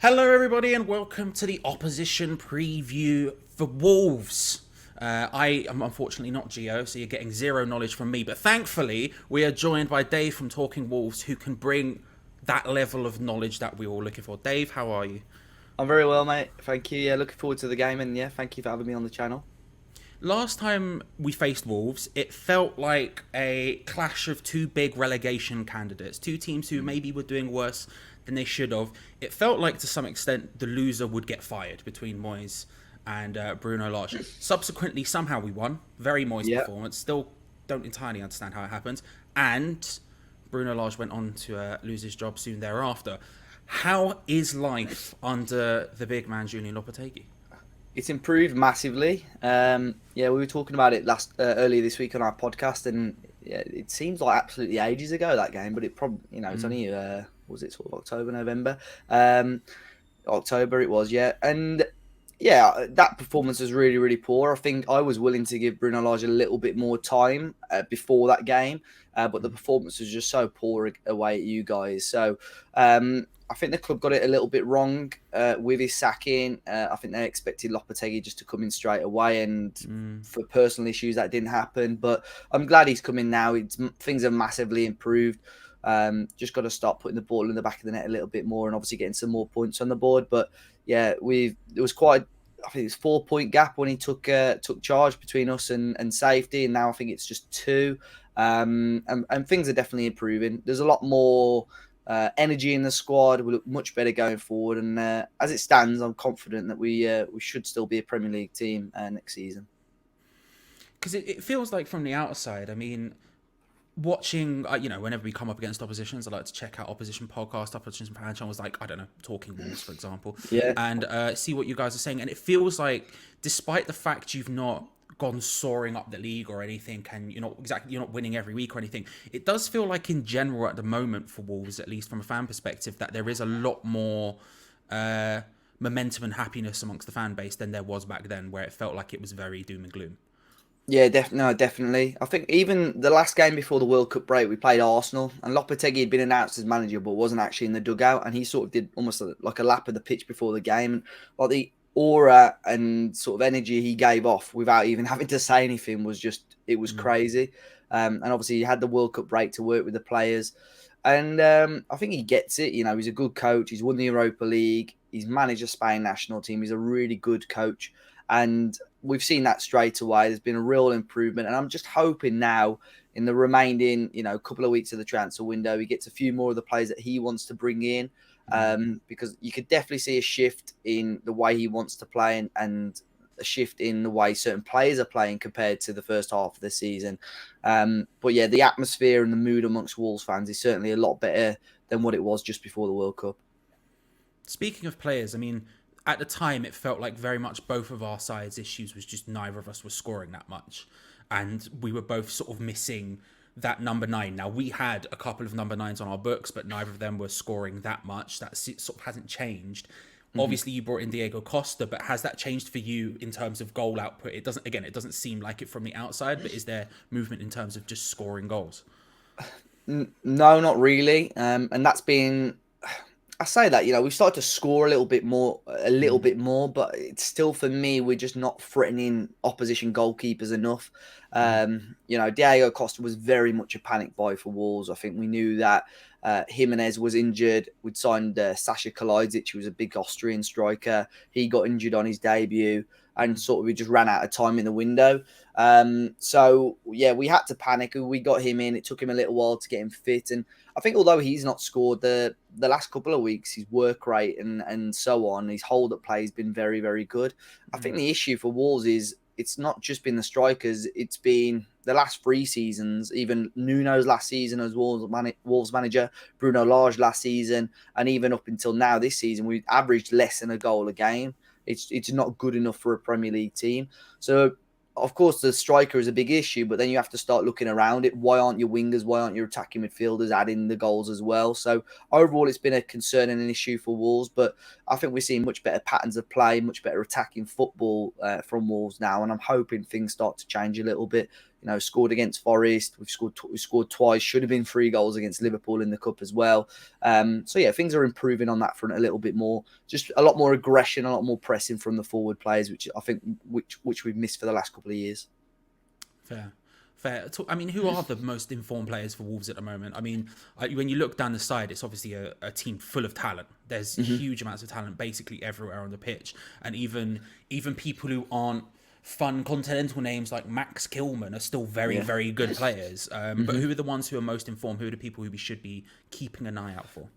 Hello, everybody, and welcome to the opposition preview for Wolves. I am unfortunately not Geo, so you're getting zero knowledge from me. But thankfully, we are joined by Dave from Talking Wolves, who can bring that level of knowledge that we're all looking for. Dave, how are you? I'm very well, mate. Thank you. Yeah, looking forward to the game, and yeah, thank you for having me on the channel. Last time we faced Wolves, it felt like a clash of two big relegation candidates, two teams who maybe were doing worse than they should have. It felt like to some extent the loser would get fired between Moyes and Bruno Lage. Subsequently, somehow we won. Very Moyes Yeah, performance. Still don't entirely understand how it happened. And Bruno Lage went on to lose his job soon thereafter. How is life under the big man, Julian Lopetegui? it's improved massively. Yeah, we were talking about it last earlier this week on our podcast, and yeah, it seems like absolutely ages ago that game, but it probably it's Mm. only was it sort of October, November, um, October it was, yeah, and yeah, that performance was really really poor. I think I was willing to give Bruno Lage a little bit more time before that game, but the performance was just so poor away at you guys. So I think the club got it a little bit wrong with his sacking. I think they expected Lopetegui just to come in straight away, and Mm. for personal issues that didn't happen. But I'm glad he's come in now. Things have massively improved. Just got to start putting the ball in the back of the net a little bit more, and obviously getting some more points on the board. But yeah, it was quite. I think it's 4 point gap when he took charge between us and safety, and now I think it's just two. And things are definitely improving. There's a lot more energy in the squad. We look much better going forward, and as it stands, I'm confident that we should still be a Premier League team next season. Because it feels like from the outside, I mean, watching, whenever we come up against oppositions, I like to check out opposition podcast, opposition fan channels, like, I don't know, Talking Wolves, for example, Yeah, and see what you guys are saying. And it feels like, despite the fact you've not gone soaring up the league or anything, and you're not winning every week or anything, it does feel like in general at the moment for Wolves, at least from a fan perspective, that there is a lot more uh, momentum and happiness amongst the fan base than there was back then, where it felt like it was very doom and gloom. yeah, no, definitely. I think even the last game before the World Cup break, we played Arsenal, and Lopetegui had been announced as manager, but wasn't actually in the dugout, and he sort of did almost like a lap of the pitch before the game, and like the aura and sort of energy he gave off without even having to say anything was just it was Mm. crazy. And obviously he had the World Cup break to work with the players, and I think he gets it. You know, he's a good coach. He's won the Europa League. He's managed a Spain national team. He's a really good coach, and we've seen that straight away. There's been a real improvement, and I'm just hoping now in the remaining, couple of weeks of the transfer window, he gets a few more of the players that he wants to bring in, Mm. because you could definitely see a shift in the way he wants to play and a shift in the way certain players are playing compared to the first half of the season. But yeah, the atmosphere and the mood amongst Wolves fans is certainly a lot better than what it was just before the World Cup. Speaking of players, I mean, at the time it felt like very much both of our sides' issues was just neither of us were scoring that much, and we were both sort of missing that number nine. Now we had a couple of number nines on our books, but neither of them were scoring that much. That sort of hasn't changed. Mhm. Obviously, you brought in Diego Costa, but has that changed for you in terms of goal output? It doesn't. Again, it doesn't seem like it from the outside, but is there movement in terms of just scoring goals? No, not really. And that's been, I say that, we've started to score a little Mm. bit more, but it's still for me, we're just not threatening opposition goalkeepers enough. Mm. Diego Costa was very much a panic buy for Wolves. I think we knew that Jimenez was injured. We'd signed Sasha Kalajdzic, who was a big Austrian striker. He got injured on his debut, and Mm. sort of we just ran out of time in the window. So yeah, we had to panic. We got him in. It took him a little while to get him fit, and I think although he's not scored the last couple of weeks, his work rate and so on, his hold up play has been very very good. I think Mm. the issue for Wolves is it's not just been the strikers; it's been the last 3 seasons, even Nuno's last season as Wolves manager, Bruno Lage last season, and even up until now this season, we've averaged less than a goal a game. It's not good enough for a Premier League team. So of course the striker is a big issue, but then you have to start looking around it. Why aren't your wingers, why aren't your attacking midfielders adding the goals as well? So overall it's been a concern and an issue for Wolves, but I think we're seeing much better patterns of play, much better attacking football from Wolves now, and I'm hoping things start to change a little bit. scored against Forest. We scored twice. Should have been 3 goals against Liverpool in the cup as well. So yeah, things are improving on that front a little bit more. Just a lot more aggression, a lot more pressing from the forward players, which I think which we've missed for the last couple of years. Fair. I mean, who are the most informed players for Wolves at the moment? I mean, when you look down the side, it's obviously a team full of talent. There's huge amounts of talent basically everywhere on the pitch, and even people who aren't fun continental names like Max Kilman are still very good players. But who are the ones who are most informed? Who are the people who we should be keeping an eye out for?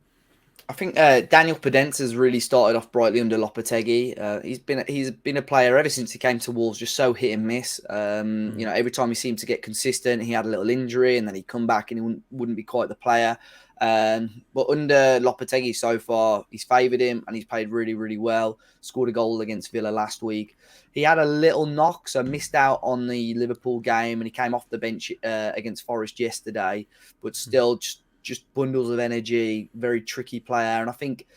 I think Daniel Podence has really started off brightly under Lopetegui. He's been a player ever since he came to Wolves, just so hit and miss. Every time he seemed to get consistent, he had a little injury, and then he'd come back and he wouldn't be quite the player. But under Lopetegui so far, he's favoured him and he's played really, really well. Scored a goal against Villa last week. He had a little knock, so missed out on the Liverpool game, and he came off the bench against Forest yesterday. But still, just bundles of energy, very tricky player. And I think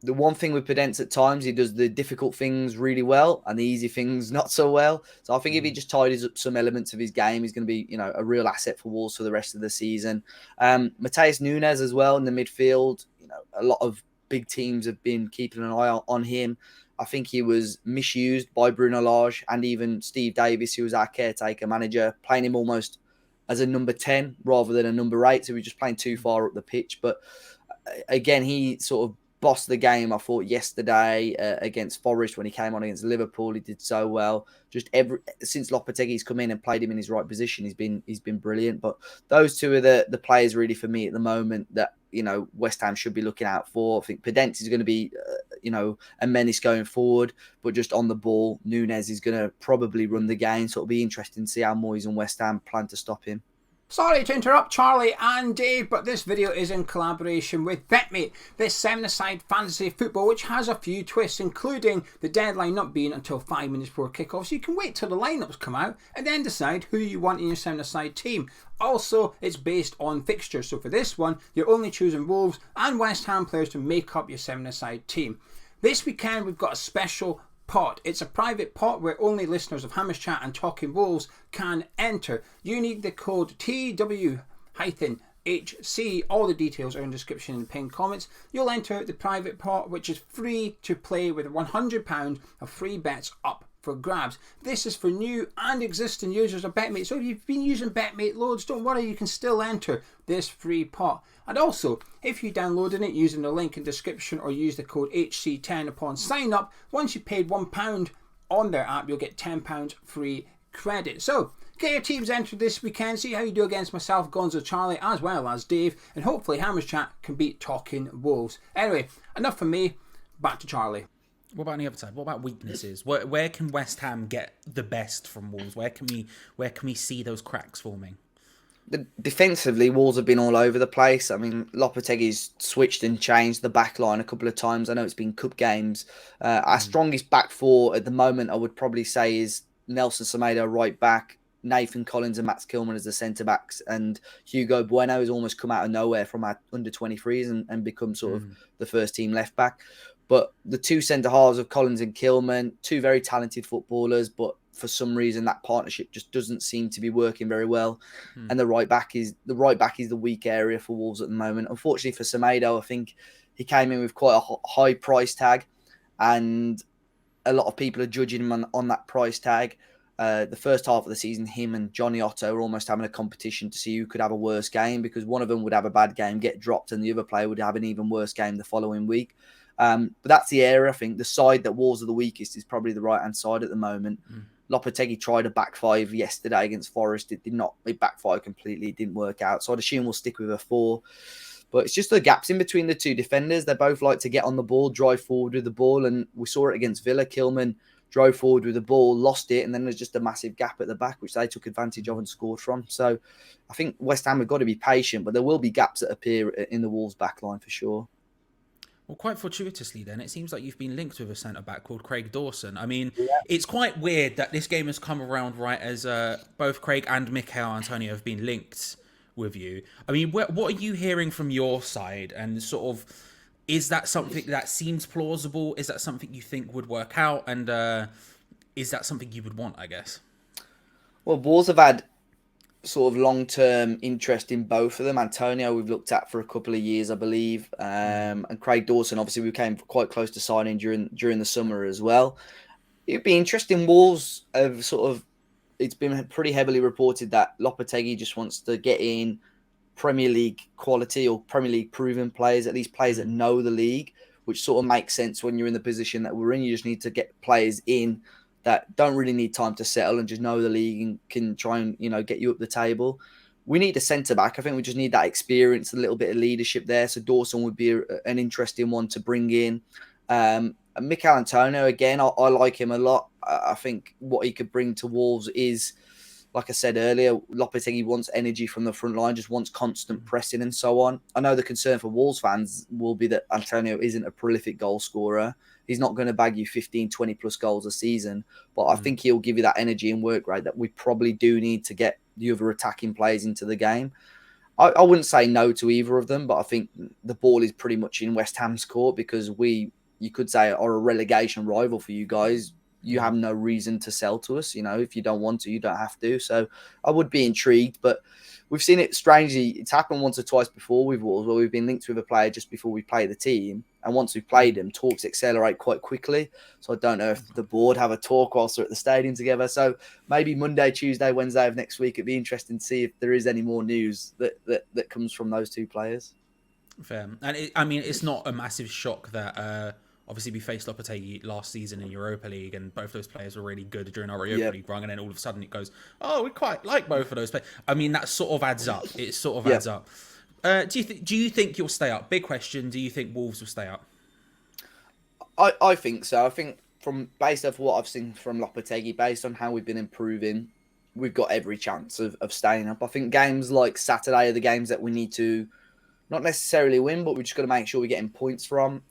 the one thing with Podence at times, he does the difficult things really well and the easy things not so well. So I think if he just tidies up some elements of his game, he's going to be, a real asset for Wolves for the rest of the season. Matheus Nunes as well in the midfield. A lot of big teams have been keeping an eye on him. I think he was misused by Bruno Lage and even Steve Davis, who was our caretaker manager, playing him almost as a number 10 rather than a number 8. So we're just playing too far up the pitch. But again, he sort of bossed the game, I thought, yesterday against Forest when he came on against Liverpool. He did so well. Since Lopetegui's come in and played him in his right position, he's been brilliant. But those two are the players really for me at the moment that West Ham should be looking out for. I think Podence is going to be a menace going forward, but just on the ball, Nunes is going to probably run the game. So it'll be interesting to see how Moyes and West Ham plan to stop him. Sorry to interrupt Charlie and Dave, but this video is in collaboration with BetMate, this 7-a-side fantasy football which has a few twists, including the deadline not being until 5 minutes before kickoff, so you can wait till the lineups come out and then decide who you want in your 7-a-side team. Also, it's based on fixtures, so for this one, you're only choosing Wolves and West Ham players to make up your 7-a-side team. This weekend, we've got a special pot. It's a private pot where only listeners of Hammers Chat and Talking Wolves can enter. You need the code TW-HC. All the details are in the description and pinned comments. You'll enter the private pot, which is free to play with £100 of free bets up for grabs. This is for new and existing users of BetMate. So if you've been using BetMate loads, don't worry, you can still enter this free pot. And also, if you downloaded it using the link in description or use the code HC10 upon sign up, once you paid £1 on their app, you'll get £10 free credit. So get your teams entered this weekend, see how you do against myself, Gonzo, Charlie, as well as Dave, and hopefully Hammers Chat can beat Talking Wolves. Anyway, enough from me, back to Charlie. What about on the other side? What about weaknesses? Where can West Ham get the best from Wolves? Where can we see those cracks forming? Defensively, Wolves have been all over the place. I mean, Lopetegui's switched and changed the back line a couple of times. I know it's been cup games. Our strongest back four at the moment, I would probably say, is Nelson Semedo right back, Nathan Collins and Max Kilman as the centre-backs, and Hugo Bueno has almost come out of nowhere from our under-23s and become sort of the first-team left-back. But the two centre-halves of Collins and Kilman, two very talented footballers, but for some reason that partnership just doesn't seem to be working very well. And the right back is the weak area for Wolves at the moment. Unfortunately for Semedo, I think he came in with quite a high price tag, and a lot of people are judging him on that price tag. The first half of the season, him and Johnny Otto were almost having a competition to see who could have a worse game, because one of them would have a bad game, get dropped, and the other player would have an even worse game the following week. But that's the area. I think the side that Wolves are the weakest is probably the right-hand side at the moment. Lopetegui tried a back five yesterday against Forest. It backfired completely. It didn't work out. So I'd assume we'll stick with a 4. But it's just the gaps in between the two defenders. They both like to get on the ball, drive forward with the ball. And we saw it against Villa. Kilman drove forward with the ball, lost it. And then there's just a massive gap at the back, which they took advantage of and scored from. So I think West Ham have got to be patient, but there will be gaps that appear in the Wolves back line for sure. Well, quite fortuitously then, it seems like you've been linked with a centre-back called Craig Dawson. I mean, It's quite weird that this game has come around right as both Craig and Mikel Antonio have been linked with you. I mean, what are you hearing from your side? And sort of, is that something that seems plausible? Is that something you think would work out? And is that something you would want, I guess? Well, Wolves have had sort of long-term interest in both of them. Antonio, we've looked at for a couple of years, I believe, and Craig Dawson. Obviously, we came quite close to signing during the summer as well. It'd be interesting. Wolves have sort of. It's been pretty heavily reported that Lopetegui just wants to get in Premier League quality or Premier League proven players, at least players that know the league, which sort of makes sense when you're in the position that we're in. You just need to get players in that don't really need time to settle and just know the league and can try and, get you up the table. We need a centre back. I think we just need that experience, a little bit of leadership there. So Dawson would be an interesting one to bring in. Mikel Antonio, again, I like him a lot. I think what he could bring to Wolves is, like I said earlier, Lopetegui wants energy from the front line, just wants constant pressing and so on. I know the concern for Wolves fans will be that Antonio isn't a prolific goal scorer. He's not going to bag you 15, 20 plus goals a season, but I think he'll give you that energy and work rate that we probably do need to get the other attacking players into the game. I wouldn't say no to either of them, but I think the ball is pretty much in West Ham's court because you could say, are a relegation rival for you guys. You have no reason to sell to us. If you don't want to, you don't have to. So I would be intrigued, but we've seen it strangely. It's happened once or twice before with Wolves where we've been linked with a player just before we play the team. And once we've played them, talks accelerate quite quickly. So I don't know if the board have a talk whilst they're at the stadium together. So maybe Monday, Tuesday, Wednesday of next week, it'd be interesting to see if there is any more news that comes from those two players. Fair. And it's not a massive shock that obviously we faced Lopetegui last season in Europa League, and both those players were really good during our Europa League run, and then all of a sudden it goes, oh, we quite like both of those players. That sort of adds up. It sort of adds up. Do you think you'll stay up? Big question. Do you think Wolves will stay up? I think so. I think based off what I've seen from Lopetegui, based on how we've been improving, we've got every chance of staying up. I think games like Saturday are the games that we need to not necessarily win, but we just got to make sure we're getting points from.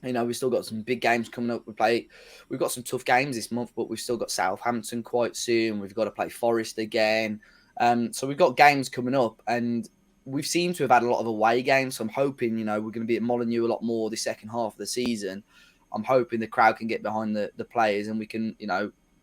We've still got some big games coming up. We've got some tough games this month, but we've still got Southampton quite soon. We've got to play Forest again. So we've got games coming up, and we've seemed to have had a lot of away games. So I'm hoping, we're going to be at Molineux a lot more the second half of the season. I'm hoping the crowd can get behind the players and we can,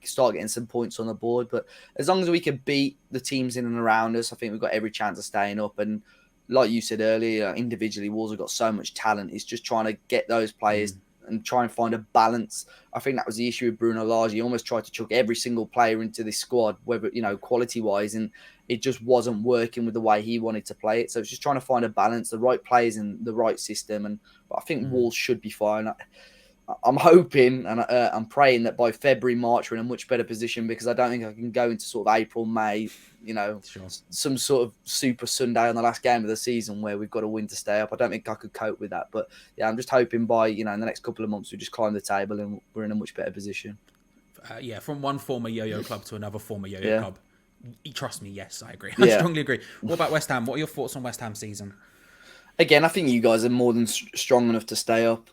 start getting some points on the board. But as long as we can beat the teams in and around us, I think we've got every chance of staying up. And like you said earlier, individually, Wolves have got so much talent. It's just trying to get those players and try and find a balance. I think that was the issue with Bruno Lage. He almost tried to chuck every single player into this squad, whether, quality-wise, and it just wasn't working with the way he wanted to play it. So it's just trying to find a balance, the right players in the right system. But I think Wolves should be fine. I'm hoping and I'm praying that by February, March, we're in a much better position, because I don't think I can go into sort of April, May, some sort of super Sunday on the last game of the season where we've got to win to stay up. I don't think I could cope with that. But yeah, I'm just hoping by, in the next couple of months, we just climb the table and we're in a much better position. From one former yo-yo club to another former yo-yo club. Trust me, yes, I agree. I strongly agree. What about West Ham? What are your thoughts on West Ham season? Again, I think you guys are more than strong enough to stay up.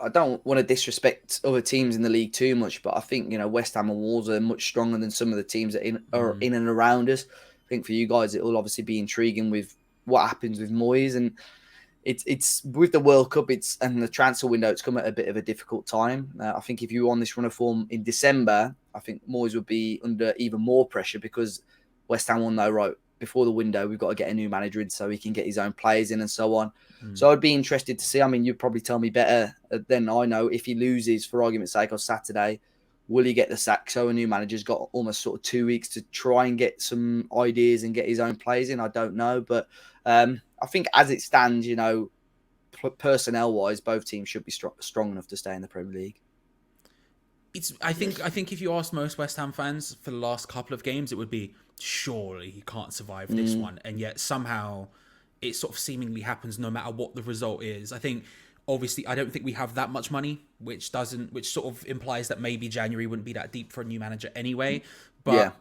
I don't want to disrespect other teams in the league too much, but I think, West Ham and Wolves are much stronger than some of the teams that are in and around us. I think for you guys, it will obviously be intriguing with what happens with Moyes. And it's with the World Cup and the transfer window, it's come at a bit of a difficult time. I think if you were on this run of form in December, I think Moyes would be under even more pressure, because West Ham will know, right, before the window, we've got to get a new manager in so he can get his own players in and so on. So I'd be interested to see. You'd probably tell me better than I know. If he loses, for argument's sake, on Saturday, will he get the sack? So a new manager's got almost sort of 2 weeks to try and get some ideas and get his own players in. I don't know. But I think as it stands, personnel-wise, both teams should be strong enough to stay in the Premier League. I think if you ask most West Ham fans for the last couple of games, it would be, surely he can't survive this one. And yet somehow it sort of seemingly happens no matter what the result is. I think, obviously, I don't think we have that much money, which sort of implies that maybe January wouldn't be that deep for a new manager anyway. But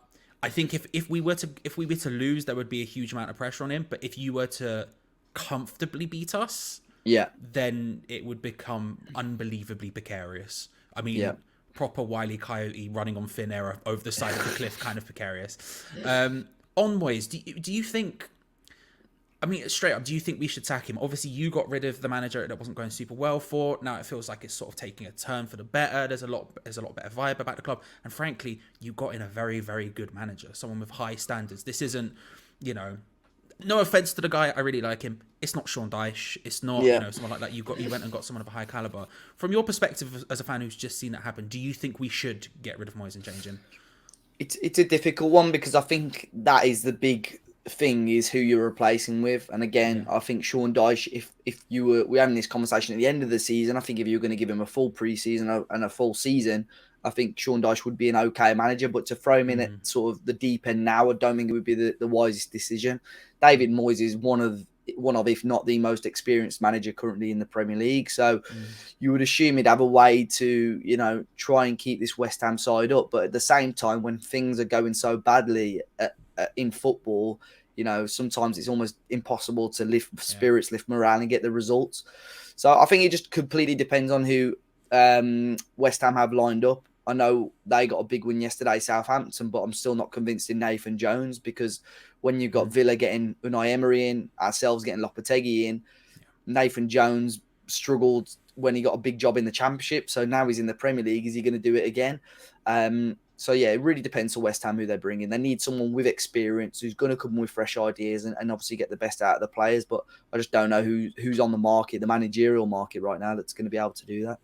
I think if we were to lose, there would be a huge amount of pressure on him. But if you were to comfortably beat us, then it would become unbelievably precarious. Proper Wile E. Coyote running on thin air over the side of the cliff, kind of precarious. On Moyes, do you think I mean, straight up, do you think we should sack him? Obviously, you got rid of the manager that wasn't going super well for. Now it feels like it's sort of taking a turn for the better. There's a lot better vibe about the club. And frankly, you got in a very, very good manager, someone with high standards. This isn't, you know, no offense to the guy, I really like him. It's not Sean Dyche. It's not, you know, someone like that. You went and got someone of a high caliber. From your perspective as a fan who's just seen that happen, do you think we should get rid of Moyes and change him? It's a difficult one because I think that is the big thing, is who you're replacing with. And again, I think Sean Dyche, if we're having this conversation at the end of the season, I think if you were going to give him a full preseason and a full season, I think Sean Dyche would be an okay manager. But to throw him in at sort of the deep end now, I don't think it would be the wisest decision. David Moyes is one of, if not the most experienced manager currently in the Premier League. So you would assume he'd have a way to, you know, try and keep this West Ham side up. But at the same time, when things are going so badly in football, you know, sometimes it's almost impossible to lift spirits, lift morale, and get the results. So I think it just completely depends on who West Ham have lined up. I know they got a big win yesterday, Southampton, but I'm still not convinced in Nathan Jones, because when you've got Villa getting Unai Emery in, ourselves getting Lopetegui in, Nathan Jones struggled when he got a big job in the Championship. So now he's in the Premier League. Is he going to do it again? So, yeah, it really depends on West Ham who they bring in. They need someone with experience who's going to come with fresh ideas and obviously get the best out of the players. But I just don't know who's on the market, the managerial market right now, that's going to be able to do that.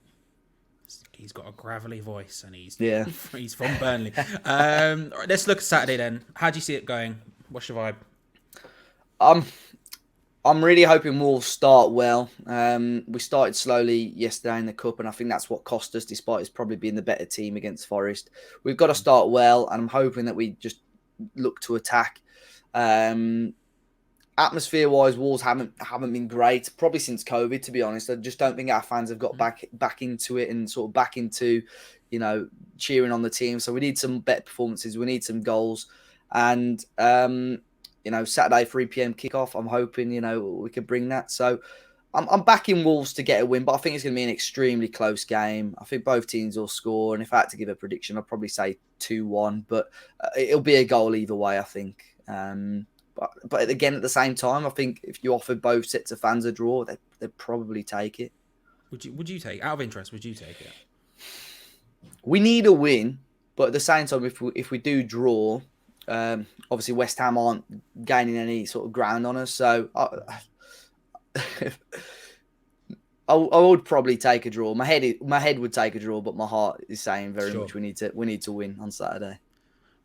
He's got a gravelly voice and he's from Burnley. All right, let's look at Saturday then. How do you see it going? What's your vibe? I'm really hoping Wolves start well. We started slowly yesterday in the Cup, and I think that's what cost us, despite us probably being the better team against Forest. We've got to start well, and I'm hoping that we just look to attack. Atmosphere-wise, Wolves haven't been great, probably since COVID, to be honest. I just don't think our fans have got back into it and sort of back into, you know, cheering on the team. So we need some better performances. We need some goals. And, you know, Saturday, 3 p.m. kickoff, I'm hoping, you know, we could bring that. So I'm backing Wolves to get a win, but I think it's going to be an extremely close game. I think both teams will score. And if I had to give a prediction, I'd probably say 2-1. But it'll be a goal either way, I think. But again, at the same time, I think if you offered both sets of fans a draw, they'd probably take it. Would you take, out of interest, would you take it? We need a win, but at the same time, if we do draw, obviously West Ham aren't gaining any sort of ground on us. So I would probably take a draw. My head would take a draw, but my heart is saying very much we need to win on Saturday.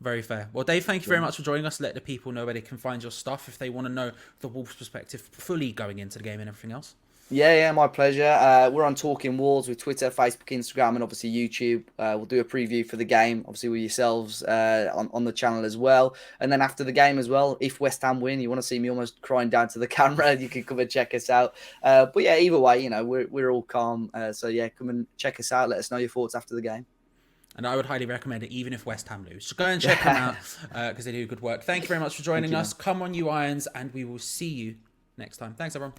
Very fair. Well, Dave, thank you very much for joining us. Let the people know where they can find your stuff if they want to know the Wolves' perspective fully going into the game and everything else. Yeah, my pleasure. We're on Talking Wolves with Twitter, Facebook, Instagram, and obviously YouTube. We'll do a preview for the game, obviously with yourselves on the channel as well. And then after the game as well, if West Ham win, you want to see me almost crying down to the camera, you can come and check us out. But yeah, either way, you know, we're all calm. So yeah, come and check us out. Let us know your thoughts after the game. And I would highly recommend it, even if West Ham lose. So go and check them out because they do good work. Thank you very much for joining us. Come on, you Irons, and we will see you next time. Thanks, everyone.